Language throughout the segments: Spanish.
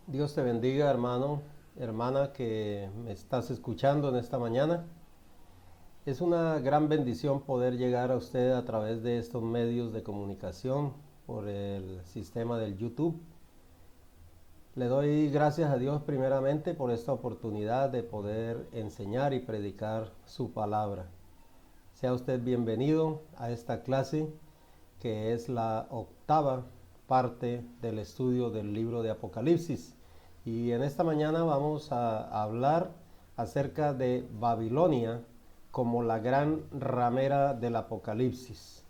Dios te bendiga, hermano, hermana que me estás escuchando en esta mañana. Es una gran bendición poder llegar a usted a través de estos medios de comunicación por el sistema del YouTube. Le doy gracias a Dios primeramente por esta oportunidad de poder enseñar y predicar su palabra. Sea usted bienvenido a esta clase que es la octava parte del estudio del libro de Apocalipsis. Y en esta mañana vamos a hablar acerca de Babilonia como la gran ramera del Apocalipsis.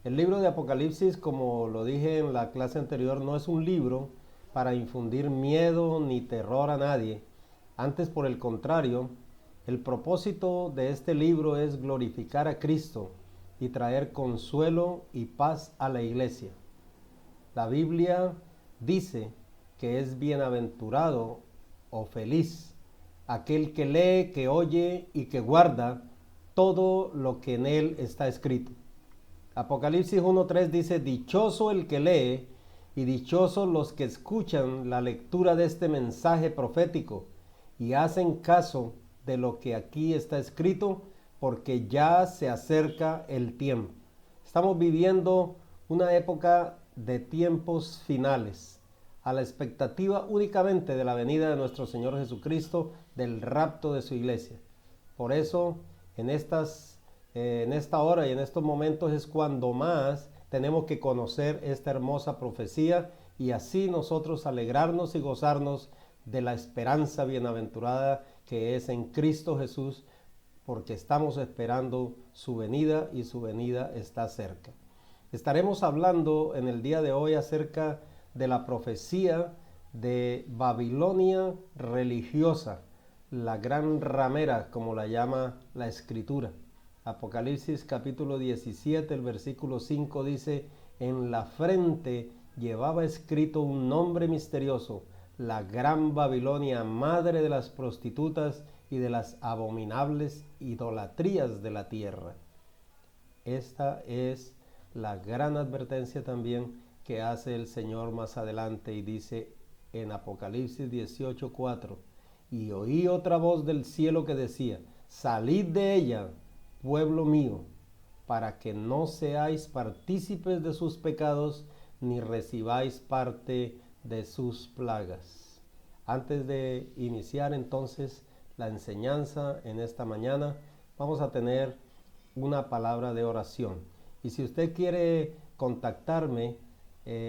El libro de Apocalipsis, como lo dije en la clase anterior, no es un libro para infundir miedo ni terror a nadie. Antes, por el contrario, el propósito de este libro es glorificar a Cristo y traer consuelo y paz a la iglesia. La Biblia dice que es bienaventurado o feliz aquel que lee, que oye y que guarda todo lo que en él está escrito. Apocalipsis 1:3 dice: dichoso el que lee y dichosos los que escuchan la lectura de este mensaje profético y hacen caso de lo que aquí está escrito, porque ya se acerca el tiempo. Estamos viviendo una época de tiempos finales, a la expectativa únicamente de la venida de nuestro Señor Jesucristo, del rapto de su iglesia. Por eso, en esta hora y en estos momentos es cuando más tenemos que conocer esta hermosa profecía y así nosotros alegrarnos y gozarnos de la esperanza bienaventurada que es en Cristo Jesús, porque estamos esperando su venida y su venida está cerca. Estaremos hablando en el día de hoy acerca de la profecía de Babilonia religiosa, la gran ramera, como la llama la Escritura. Apocalipsis capítulo 17, el versículo 5 dice: en la frente llevaba escrito un nombre misterioso, la gran Babilonia, madre de las prostitutas y de las abominables idolatrías de la tierra. Esta es la gran advertencia también que hace el Señor más adelante y dice en Apocalipsis 18:4: y oí otra voz del cielo que decía: salid de ella, pueblo mío, para que no seáis partícipes de sus pecados, ni recibáis parte de sus plagas. Antes de iniciar entonces la enseñanza en esta mañana, vamos a tener una palabra de oración. Y si usted quiere contactarme,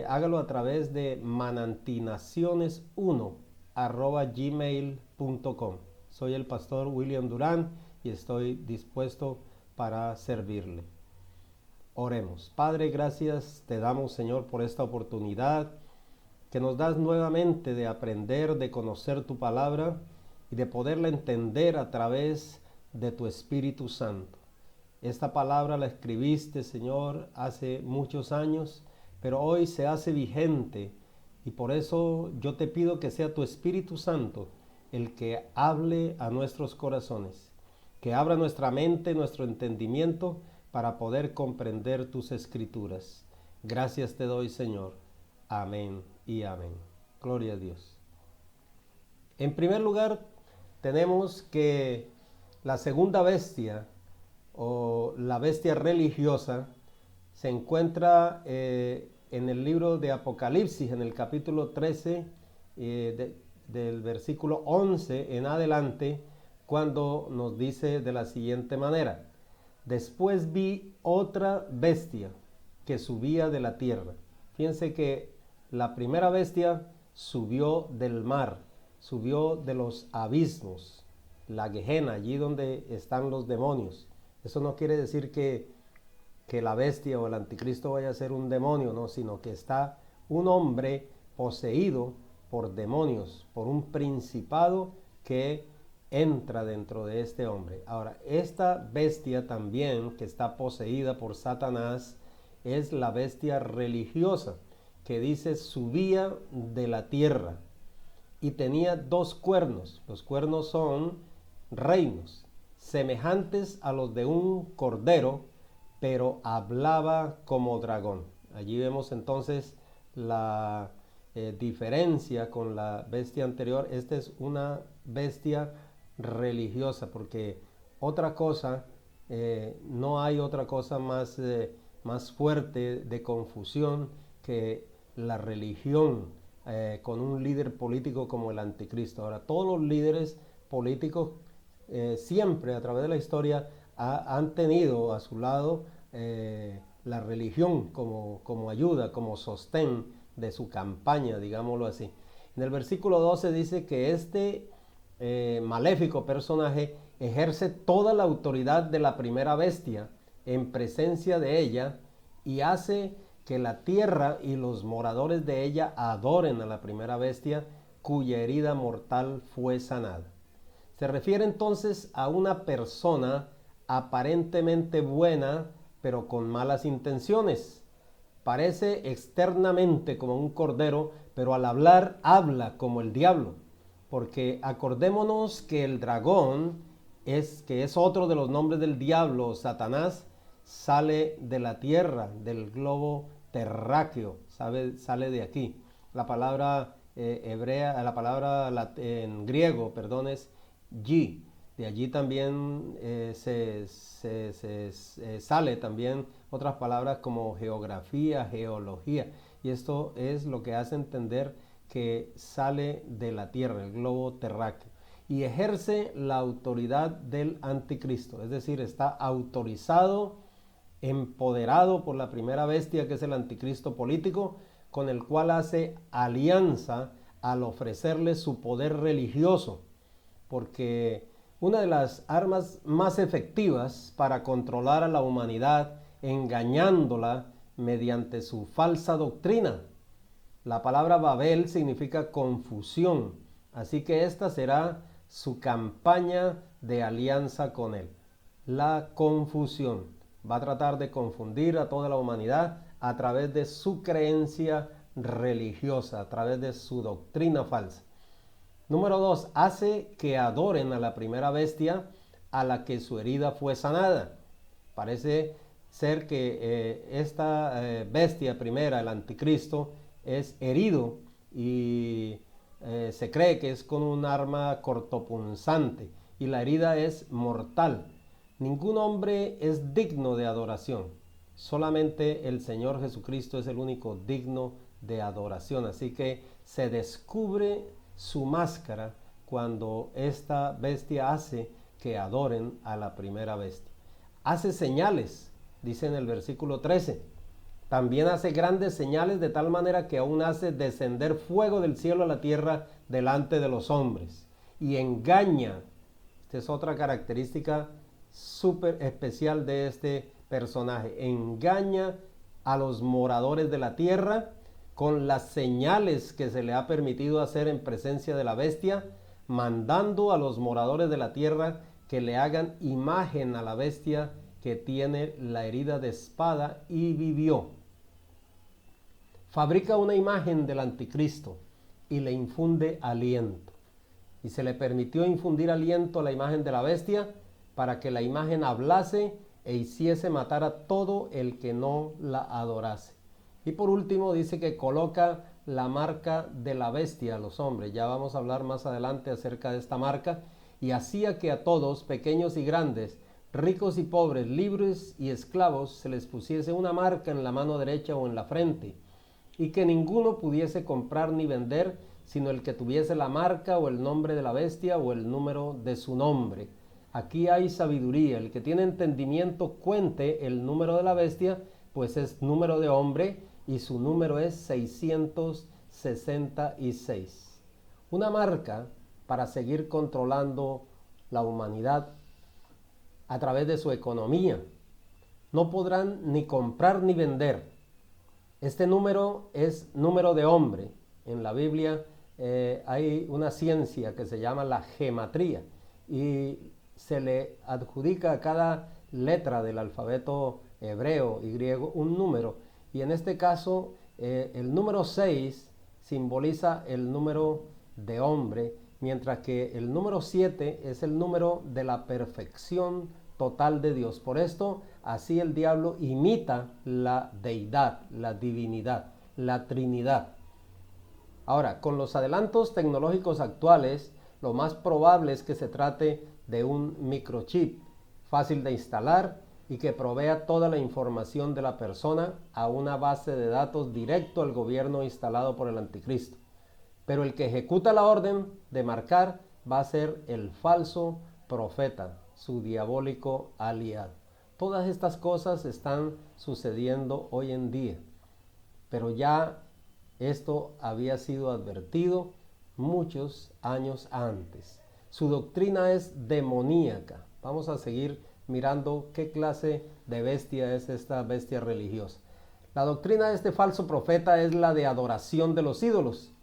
hágalo a través de manantinaciones1@gmail.com. Soy el pastor William Durán y estoy dispuesto para servirle. Oremos. Padre, gracias te damos, Señor, por esta oportunidad que nos das nuevamente de aprender, de conocer tu palabra y de poderla entender a través de tu Espíritu Santo. Esta palabra la escribiste, Señor, hace muchos años, pero hoy se hace vigente y por eso yo te pido que sea tu Espíritu Santo el que hable a nuestros corazones, que abra nuestra mente, nuestro entendimiento para poder comprender tus escrituras. Gracias te doy, Señor. Amén y amén. Gloria a Dios. En primer lugar, tenemos que la segunda bestia o la bestia religiosa se encuentra en el libro de Apocalipsis, en el capítulo 13, del versículo 11 en adelante, cuando nos dice de la siguiente manera: después vi otra bestia que subía de la tierra. Fíjense que la primera bestia subió del mar, subió de los abismos, la Gehenna, allí donde están los demonios. Eso no quiere decir que la bestia o el anticristo vaya a ser un demonio, no, sino que está un hombre poseído por demonios, por un principado que entra dentro de este hombre. Ahora, esta bestia también que está poseída por Satanás es la bestia religiosa, que dice subía de la tierra y tenía dos cuernos. Los cuernos son reinos, semejantes a los de un cordero, pero hablaba como dragón. Allí vemos entonces diferencia con la bestia anterior. Esta es una bestia religiosa, porque otra cosa, no hay otra cosa más fuerte de confusión que la religión con un líder político como el anticristo. Ahora, todos los líderes políticos siempre a través de la historia han tenido a su lado la religión como ayuda, como sostén de su campaña, digámoslo así. En el versículo 12 dice que este maléfico personaje ejerce toda la autoridad de la primera bestia en presencia de ella y hace que la tierra y los moradores de ella adoren a la primera bestia cuya herida mortal fue sanada. Se refiere entonces a una persona aparentemente buena, pero con malas intenciones. Parece externamente como un cordero, pero al hablar habla como el diablo. Porque acordémonos que el dragón, que es otro de los nombres del diablo, Satanás, sale de la tierra, del globo terráqueo, sale de aquí. La palabra hebrea, la palabra en griego, perdón, es yi. De allí también sale también otras palabras como geografía, geología. Y esto es lo que hace entender que sale de la tierra, el globo terráqueo. Y ejerce la autoridad del anticristo. Es decir, está autorizado, empoderado por la primera bestia, que es el anticristo político, con el cual hace alianza al ofrecerle su poder religioso. Porque una de las armas más efectivas para controlar a la humanidad, engañándola mediante su falsa doctrina. La palabra Babel significa confusión, así que esta será su campaña de alianza con él. La confusión. Va a tratar de confundir a toda la humanidad a través de su creencia religiosa, a través de su doctrina falsa. Número 2, hace que adoren a la primera bestia a la que su herida fue sanada. Parece ser que esta bestia primera, el anticristo, es herido y se cree que es con un arma cortopunzante y la herida es mortal. Ningún hombre es digno de adoración. Solamente el Señor Jesucristo es el único digno de adoración. Así que se descubre su máscara cuando esta bestia hace que adoren a la primera bestia. Hace señales, dice en el versículo 13. También hace grandes señales de tal manera que aún hace descender fuego del cielo a la tierra delante de los hombres. Y engaña. Esta es otra característica súper especial de este personaje. Engaña a los moradores de la tierra con las señales que se le ha permitido hacer en presencia de la bestia, mandando a los moradores de la tierra que le hagan imagen a la bestia que tiene la herida de espada y vivió. Fabrica una imagen del anticristo y le infunde aliento. Y se le permitió infundir aliento a la imagen de la bestia para que la imagen hablase e hiciese matar a todo el que no la adorase. Y por último dice que coloca la marca de la bestia a los hombres. Ya vamos a hablar más adelante acerca de esta marca. Y hacía que a todos, pequeños y grandes, ricos y pobres, libres y esclavos, se les pusiese una marca en la mano derecha o en la frente, y que ninguno pudiese comprar ni vender, sino el que tuviese la marca o el nombre de la bestia o el número de su nombre. Aquí hay sabiduría. El que tiene entendimiento cuente el número de la bestia, pues es número de hombre, y su número es 666. Una marca para seguir controlando la humanidad a través de su economía. No podrán ni comprar ni vender. Este número es número de hombre. En la Biblia hay una ciencia que se llama la gematría y se le adjudica a cada letra del alfabeto hebreo y griego un número. Y en este caso, el número 6 simboliza el número de hombre, mientras que el número 7 es el número de la perfección total de Dios. Por esto, así el diablo imita la deidad, la divinidad, la Trinidad. Ahora, con los adelantos tecnológicos actuales, lo más probable es que se trate de un microchip fácil de instalar y que provea toda la información de la persona a una base de datos directo al gobierno instalado por el anticristo. Pero el que ejecuta la orden de marcar va a ser el falso profeta, su diabólico aliado. Todas estas cosas están sucediendo hoy en día, pero ya esto había sido advertido muchos años antes. Su doctrina es demoníaca. Vamos a seguir mirando qué clase de bestia es esta bestia religiosa. La doctrina de este falso profeta es la de adoración de los ídolos,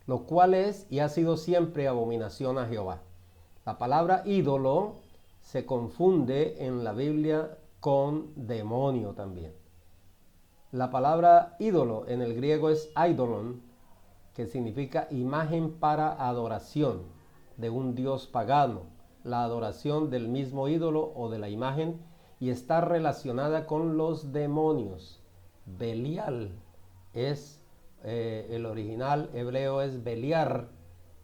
lo cual es y ha sido siempre abominación a Jehová. La palabra ídolo se confunde en la Biblia con demonio también. La palabra ídolo en el griego es eidolon, que significa imagen para adoración de un dios pagano, la adoración del mismo ídolo o de la imagen, y está relacionada con los demonios. Belial es el original hebreo es Beliar,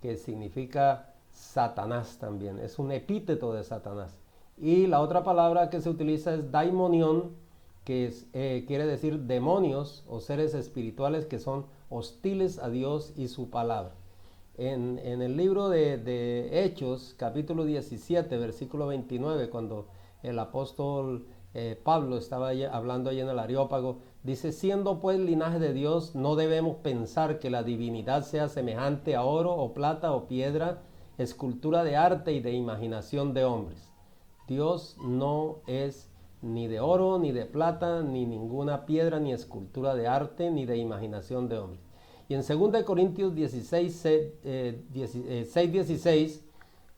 que significa Satanás también, es un epíteto de Satanás. Y la otra palabra que se utiliza es daimonión, que quiere decir demonios o seres espirituales que son hostiles a Dios y su palabra. En el libro de Hechos, capítulo 17, versículo 29, cuando el apóstol Pablo estaba hablando allí en el Areópago, dice: siendo pues linaje de Dios, no debemos pensar que la divinidad sea semejante a oro o plata o piedra, escultura de arte y de imaginación de hombres. Dios no es ni de oro, ni de plata, ni ninguna piedra, ni escultura de arte, ni de imaginación de hombres. Y en 2 Corintios 6:16,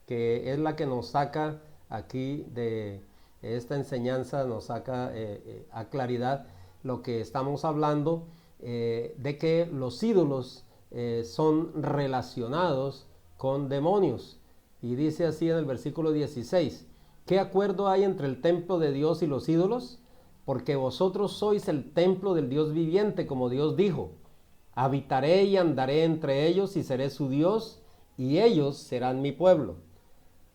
que es la que nos saca aquí de esta enseñanza, nos saca a claridad lo que estamos hablando, de que los ídolos son relacionados con demonios. Y dice así en el versículo 16: ¿qué acuerdo hay entre el templo de Dios y los ídolos? Porque vosotros sois el templo del Dios viviente, como Dios dijo: habitaré y andaré entre ellos y seré su Dios, y ellos serán mi pueblo.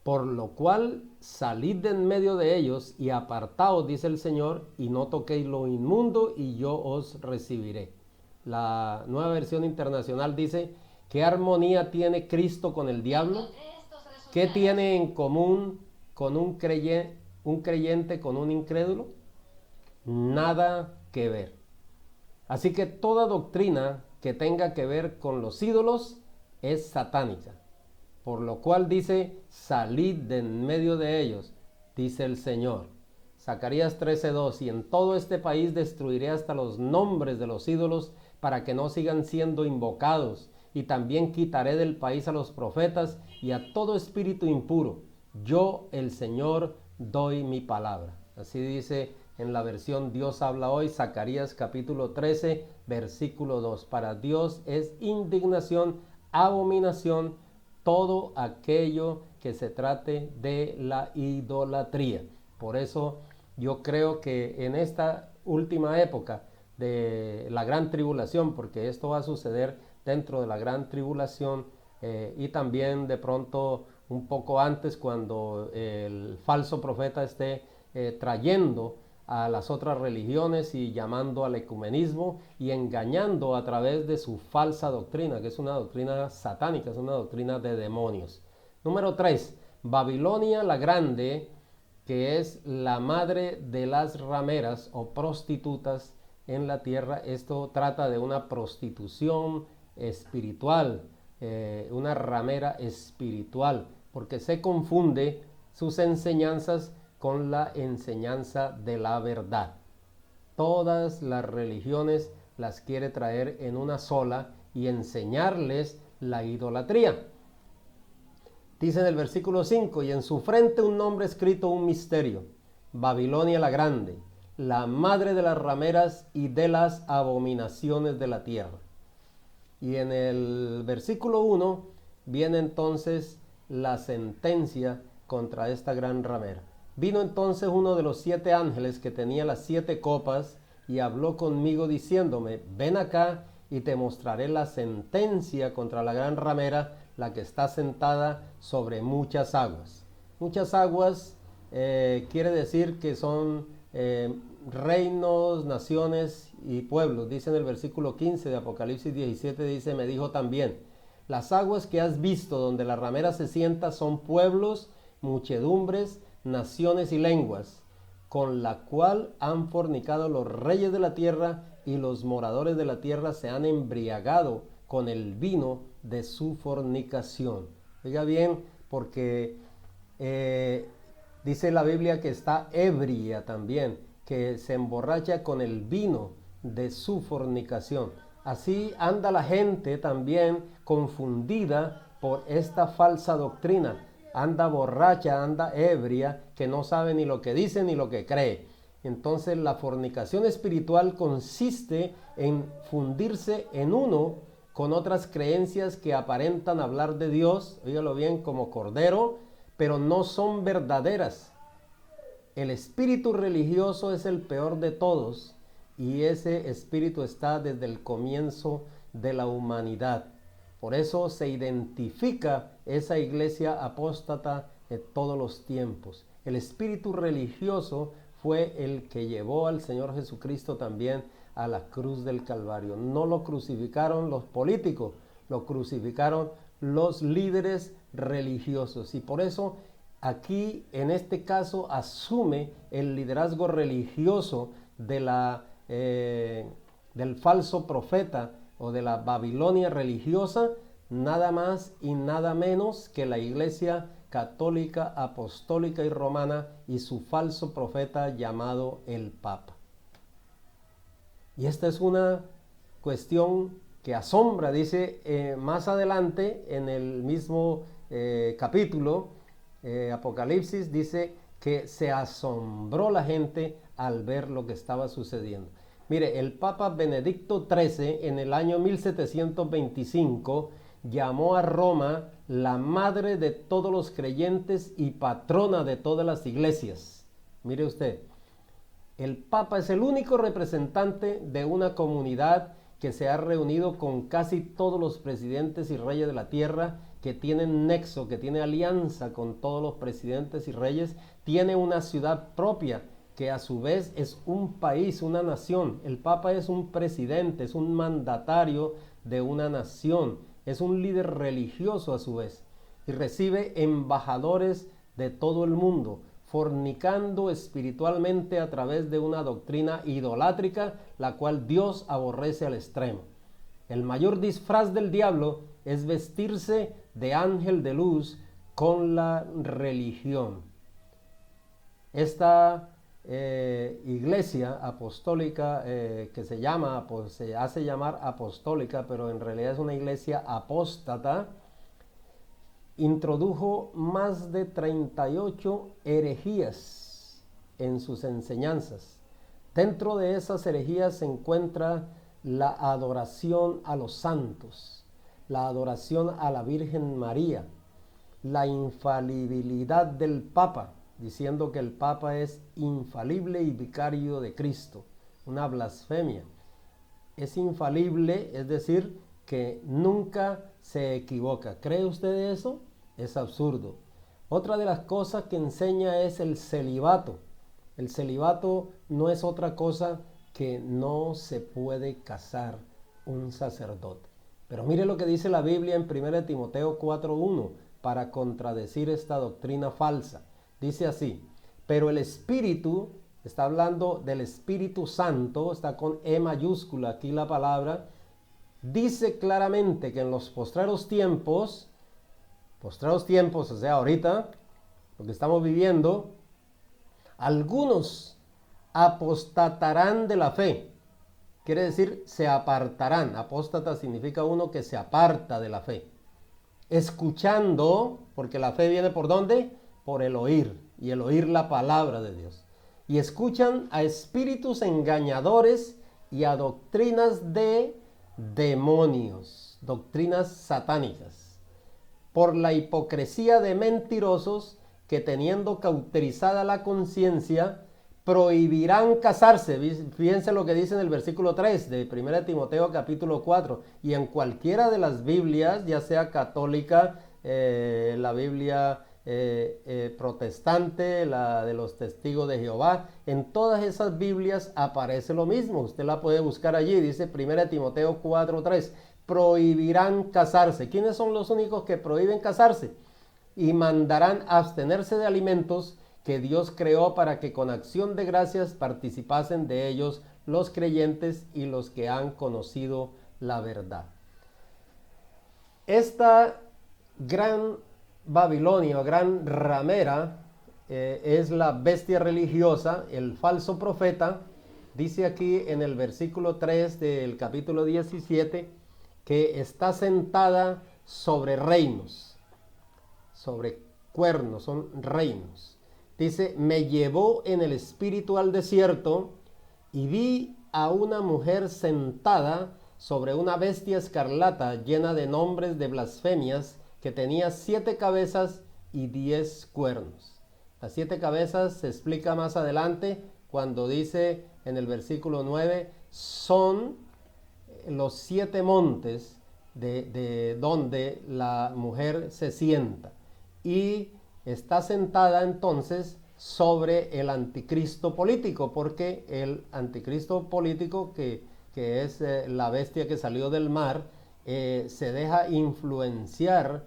Por lo cual salid de en medio de ellos y apartaos, dice el Señor, y no toquéis lo inmundo, y yo os recibiré. La Nueva Versión Internacional dice: ¿qué armonía tiene Cristo con el diablo? ¿Qué tiene en común con un creyente con un incrédulo? Nada que ver. Así que toda doctrina que tenga que ver con los ídolos es satánica. Por lo cual dice: salid de en medio de ellos, dice el Señor. Zacarías 13:2: y en todo este país destruiré hasta los nombres de los ídolos, para que no sigan siendo invocados, y también quitaré del país a los profetas y a todo espíritu impuro. Yo, el Señor, doy mi palabra. Así dice en la versión Dios habla hoy, Zacarías capítulo 13, versículo 2. Para Dios es indignación, abominación, todo aquello que se trate de la idolatría. Por eso yo creo que en esta última época de la gran tribulación, porque esto va a suceder dentro de la gran tribulación, y también de pronto un poco antes, cuando el falso profeta esté trayendo a las otras religiones y llamando al ecumenismo y engañando a través de su falsa doctrina, que es una doctrina satánica, es una doctrina de demonios. Número 3, Babilonia la Grande, que es la madre de las rameras o prostitutas en la tierra. Esto trata de una prostitución espiritual, una ramera espiritual, porque se confunde sus enseñanzas con la enseñanza de la verdad. Todas las religiones las quiere traer en una sola y enseñarles la idolatría. Dice en el versículo 5: y en su frente un nombre escrito, un misterio: Babilonia la Grande, la madre de las rameras y de las abominaciones de la tierra. Y en el versículo 1 viene entonces la sentencia contra esta gran ramera. Vino entonces uno de los 7 ángeles que tenía las 7 copas y habló conmigo diciéndome: ven acá y te mostraré la sentencia contra la gran ramera, la que está sentada sobre muchas aguas. Muchas aguas quiere decir que son reinos, naciones y pueblos. Dice en el versículo 15 de Apocalipsis 17, dice, me dijo también, las aguas que has visto donde la ramera se sienta son pueblos, muchedumbres, naciones y lenguas, con la cual han fornicado los reyes de la tierra, y los moradores de la tierra se han embriagado con el vino de su fornicación. Oiga bien, porque dice la Biblia que está ebria también, que se emborracha con el vino de su fornicación. Así anda la gente también confundida por esta falsa doctrina. Anda borracha, anda ebria, que no sabe ni lo que dice ni lo que cree. Entonces la fornicación espiritual consiste en fundirse en uno con otras creencias que aparentan hablar de Dios, óigalo bien, como cordero, pero no son verdaderas. El espíritu religioso es el peor de todos, y ese espíritu está desde el comienzo de la humanidad. Por eso se identifica esa iglesia apóstata de todos los tiempos. El espíritu religioso fue el que llevó al Señor Jesucristo también a la cruz del Calvario. No lo crucificaron los políticos, lo crucificaron los líderes religiosos. Y por eso aquí, en este caso, asume el liderazgo religioso de del falso profeta o de la Babilonia religiosa, nada más y nada menos que la Iglesia católica, apostólica y romana, y su falso profeta llamado el Papa. Y esta es una cuestión que asombra, dice más adelante en el mismo capítulo, Apocalipsis, dice que se asombró la gente al ver lo que estaba sucediendo. Mire, el Papa Benedicto XIII en el año 1725 llamó a Roma la madre de todos los creyentes y patrona de todas las iglesias. Mire usted, el Papa es el único representante de una comunidad que se ha reunido con casi todos los presidentes y reyes de la tierra, que tienen nexo, que tiene alianza con todos los presidentes y reyes, tiene una ciudad propia, que a su vez es un país, una nación. El Papa es un presidente, es un mandatario de una nación, es un líder religioso a su vez, y recibe embajadores de todo el mundo, fornicando espiritualmente a través de una doctrina idolátrica, la cual Dios aborrece al extremo. El mayor disfraz del diablo es vestirse de ángel de luz con la religión. Esta iglesia apostólica que se hace llamar apostólica, pero en realidad es una iglesia apóstata, introdujo más de 38 herejías en sus enseñanzas. Dentro de esas herejías se encuentra la adoración a los santos, la adoración a la Virgen María, la infalibilidad del Papa, diciendo que el Papa es infalible y vicario de Cristo, una blasfemia. Es infalible, es decir, que nunca se equivoca. ¿Cree usted eso? Es absurdo. Otra de las cosas que enseña es el celibato. El celibato no es otra cosa que no se puede casar un sacerdote. Pero mire lo que dice la Biblia en 1 Timoteo 4:1 para contradecir esta doctrina falsa. Dice así: pero el Espíritu, está hablando del Espíritu Santo, está con E mayúscula aquí la palabra, dice claramente que en los postreros tiempos, o sea, ahorita, lo que estamos viviendo, algunos apostatarán de la fe. Quiere decir, se apartarán. Apóstata significa uno que se aparta de la fe. Escuchando, porque la fe viene ¿por dónde? Por el oír, y el oír la palabra de Dios. Y escuchan a espíritus engañadores y a doctrinas de demonios, doctrinas satánicas, por la hipocresía de mentirosos que, teniendo cauterizada la conciencia, prohibirán casarse. Fíjense lo que dice en el versículo 3 de 1 Timoteo capítulo 4. Y en cualquiera de las Biblias, ya sea católica, la Biblia protestante, la de los testigos de Jehová, en todas esas Biblias aparece lo mismo. Usted la puede buscar allí, dice 1 Timoteo 4:3, prohibirán casarse. ¿Quiénes son los únicos que prohíben casarse? Y mandarán abstenerse de alimentos que Dios creó para que con acción de gracias participasen de ellos los creyentes y los que han conocido la verdad. Esta gran Babilonia, gran ramera, es la bestia religiosa, el falso profeta. Dice aquí en el versículo 3 del capítulo 17 que está sentada sobre reinos, sobre cuernos, son reinos. Dice, me llevó en el espíritu al desierto y vi a una mujer sentada sobre una bestia escarlata llena de nombres de blasfemias, que tenía 7 cabezas y 10 cuernos. Las 7 cabezas se explica más adelante cuando dice en el versículo 9, son los 7 montes de donde la mujer se sienta. Y está sentada entonces sobre el anticristo político, porque el anticristo político, que es la bestia que salió del mar, se deja influenciar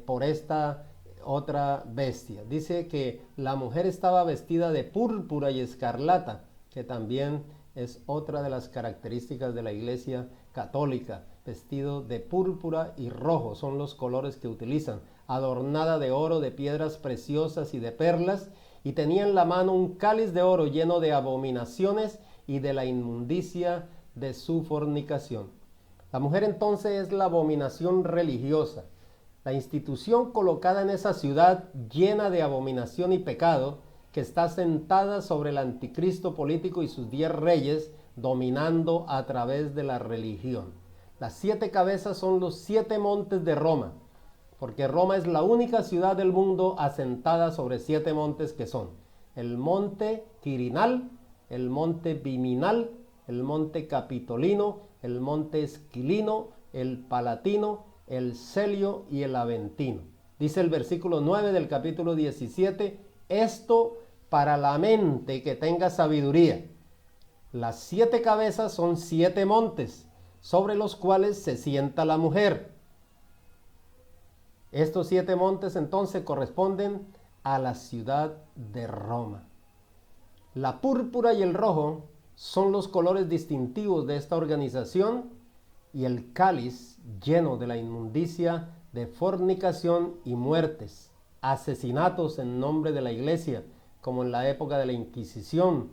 por esta otra bestia. Dice que la mujer estaba vestida de púrpura y escarlata, que también es otra de las características de la Iglesia católica. Vestido de púrpura y rojo son los colores que utilizan, adornada de oro, de piedras preciosas y de perlas, y tenía en la mano un cáliz de oro lleno de abominaciones y de la inmundicia de su fornicación. La mujer entonces es la abominación religiosa, la institución colocada en esa ciudad llena de abominación y pecado, que está sentada sobre el anticristo político y sus 10 reyes, dominando a través de la religión. Las 7 cabezas son los 7 montes de Roma, porque Roma es la única ciudad del mundo asentada sobre 7 montes, que son el monte Quirinal, el monte Viminal, el monte Capitolino, el monte Esquilino, el Palatino, el Celio y el Aventino. Dice el versículo 9 del capítulo 17, esto para la mente que tenga sabiduría. Las 7 cabezas son 7 montes, sobre los cuales se sienta la mujer. Estos 7 montes entonces corresponden a la ciudad de Roma. La púrpura y el rojo son los colores distintivos de esta organización, y el cáliz lleno de la inmundicia de fornicación y muertes, asesinatos en nombre de la Iglesia, como en la época de la Inquisición,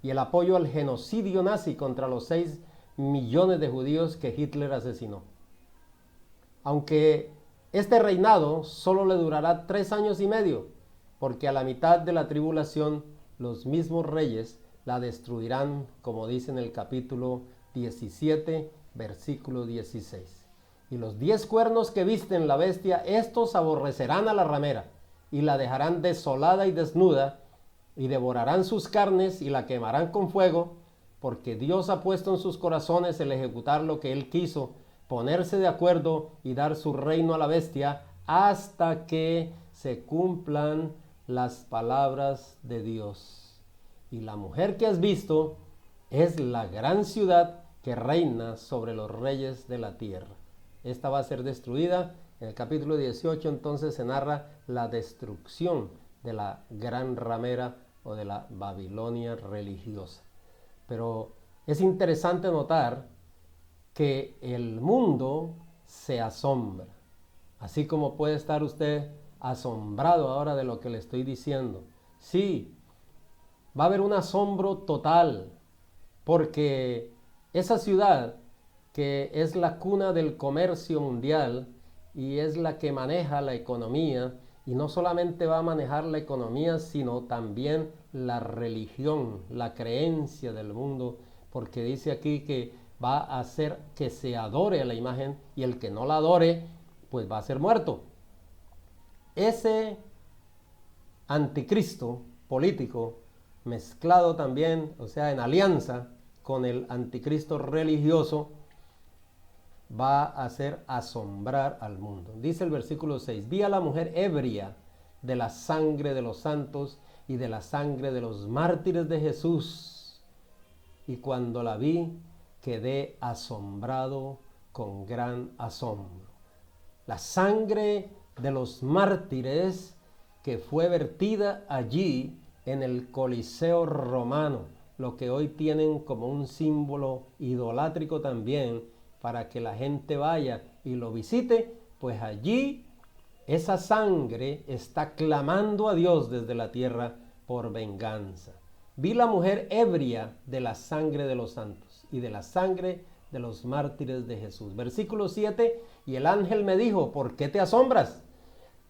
y el apoyo al genocidio nazi contra los 6 millones de judíos que Hitler asesinó. Aunque este reinado solo le durará 3 años y medio, porque a la mitad de la tribulación los mismos reyes la destruirán, como dice en el capítulo 17, versículo 16. Y los 10 cuernos que visten la bestia, estos aborrecerán a la ramera, y la dejarán desolada y desnuda, y devorarán sus carnes, y la quemarán con fuego, porque Dios ha puesto en sus corazones el ejecutar lo que Él quiso, ponerse de acuerdo y dar su reino a la bestia, hasta que se cumplan las palabras de Dios. Y la mujer que has visto es la gran ciudad que reina sobre los reyes de la tierra. Esta va a ser destruida. En el capítulo 18 entonces se narra la destrucción de la gran ramera o de la Babilonia religiosa. Pero es interesante notar que el mundo se asombra, así como puede estar usted asombrado ahora de lo que le estoy diciendo. Sí, va a haber un asombro total, porque esa ciudad, que es la cuna del comercio mundial y es la que maneja la economía, y no solamente va a manejar la economía, sino también la religión, la creencia del mundo, porque dice aquí que va a hacer que se adore a la imagen, y el que no la adore, pues va a ser muerto. Ese anticristo político mezclado también, o sea, en alianza con el anticristo religioso, va a hacer asombrar al mundo. Dice el versículo 6, vi a la mujer ebria de la sangre de los santos y de la sangre de los mártires de Jesús. Y cuando la vi, quedé asombrado con gran asombro. La sangre de los mártires que fue vertida allí en el Coliseo romano, lo que hoy tienen como un símbolo idolátrico también, para que la gente vaya y lo visite, pues allí esa sangre está clamando a Dios desde la tierra por venganza. Vi la mujer ebria de la sangre de los santos y de la sangre de los mártires de Jesús. Versículo 7, y el ángel me dijo, ¿por qué te asombras?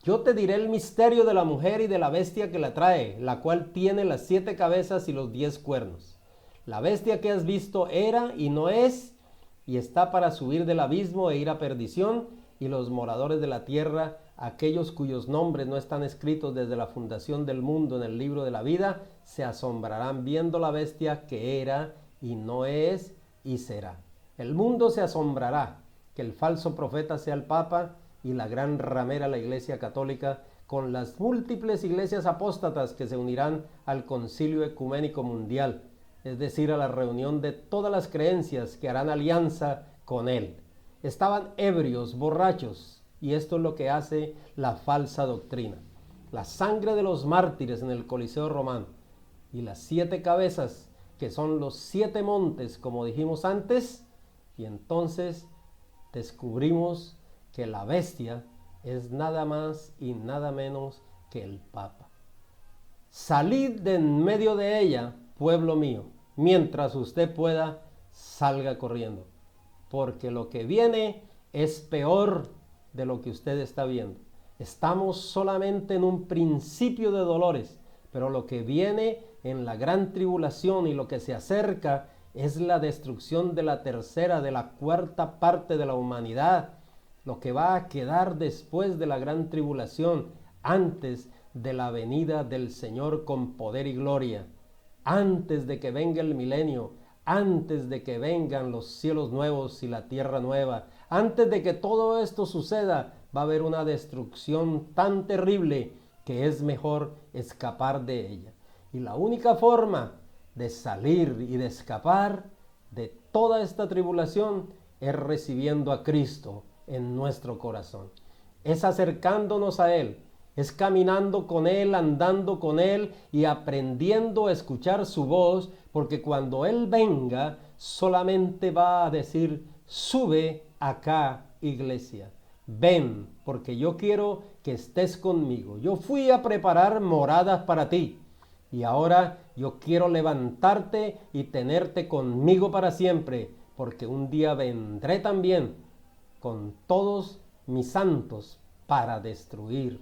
Yo te diré el misterio de la mujer y de la bestia que la trae, la cual tiene las 7 cabezas y los 10 cuernos. La bestia que has visto era y no es, y está para subir del abismo e ir a perdición, y los moradores de la tierra, aquellos cuyos nombres no están escritos desde la fundación del mundo en el libro de la vida, se asombrarán viendo la bestia que era y no es y será. El mundo se asombrará que el falso profeta sea el Papa y la gran ramera la Iglesia Católica, con las múltiples iglesias apóstatas que se unirán al Concilio Ecuménico Mundial, es decir, a la reunión de todas las creencias que harán alianza con él. Estaban ebrios, borrachos, y esto es lo que hace la falsa doctrina. La sangre de los mártires en el Coliseo romano y las 7 cabezas, que son los 7 montes, como dijimos antes, y entonces descubrimos que la bestia es nada más y nada menos que el Papa. Salid de en medio de ella, pueblo mío, mientras usted pueda, salga corriendo, porque lo que viene es peor de lo que usted está viendo. Estamos solamente en un principio de dolores, pero lo que viene en la gran tribulación y lo que se acerca es la destrucción de la tercera, de la cuarta parte de la humanidad, lo que va a quedar después de la gran tribulación, antes de la venida del Señor con poder y gloria, antes de que venga el milenio, antes de que vengan los cielos nuevos y la tierra nueva, antes de que todo esto suceda, va a haber una destrucción tan terrible que es mejor escapar de ella. Y la única forma de salir y de escapar de toda esta tribulación es recibiendo a Cristo en nuestro corazón, es acercándonos a Él, es caminando con Él, andando con Él y aprendiendo a escuchar su voz, porque cuando Él venga solamente va a decir, sube acá, iglesia, ven, porque yo quiero que estés conmigo. Yo fui a preparar moradas para ti y ahora yo quiero levantarte y tenerte conmigo para siempre, porque un día vendré también con todos mis santos para destruir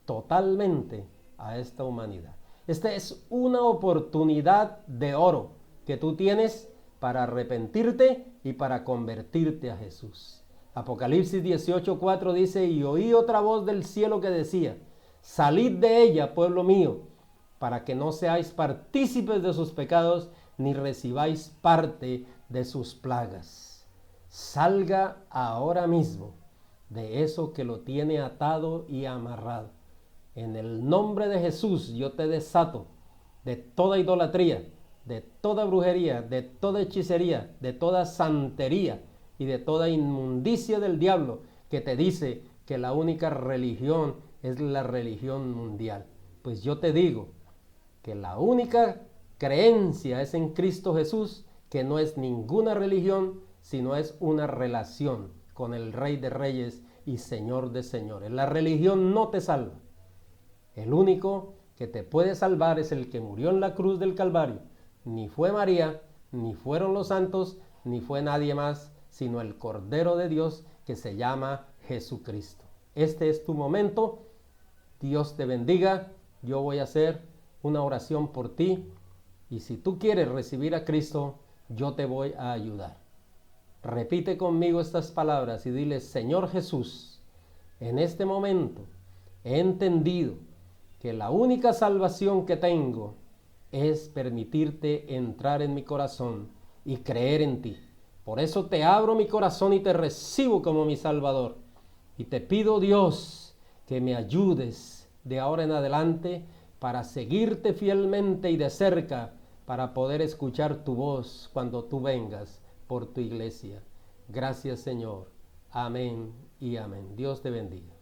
totalmente a esta humanidad. Esta es una oportunidad de oro que tú tienes para arrepentirte y para convertirte a Jesús. Apocalipsis 18:4 dice, y oí otra voz del cielo que decía, salid de ella, pueblo mío, para que no seáis partícipes de sus pecados, ni recibáis parte de sus plagas. Salga ahora mismo de eso que lo tiene atado y amarrado. En el nombre de Jesús yo te desato de toda idolatría, de toda brujería, de toda hechicería, de toda santería y de toda inmundicia del diablo que te dice que la única religión es la religión mundial. Pues yo te digo que la única creencia es en Cristo Jesús, que no es ninguna religión, sino es una relación con el Rey de Reyes y Señor de Señores. La religión no te salva. El único que te puede salvar es el que murió en la cruz del Calvario. Ni fue María, ni fueron los santos, ni fue nadie más, sino el Cordero de Dios que se llama Jesucristo. Este es tu momento. Dios te bendiga. Yo voy a hacer una oración por ti. Y si tú quieres recibir a Cristo, yo te voy a ayudar. Repite conmigo estas palabras y dile, Señor Jesús, en este momento he entendido que la única salvación que tengo es permitirte entrar en mi corazón y creer en ti. Por eso te abro mi corazón y te recibo como mi Salvador. Y te pido, Dios, que me ayudes de ahora en adelante para seguirte fielmente y de cerca, para poder escuchar tu voz cuando tú vengas por tu iglesia. Gracias, Señor. Amén y amén. Dios te bendiga.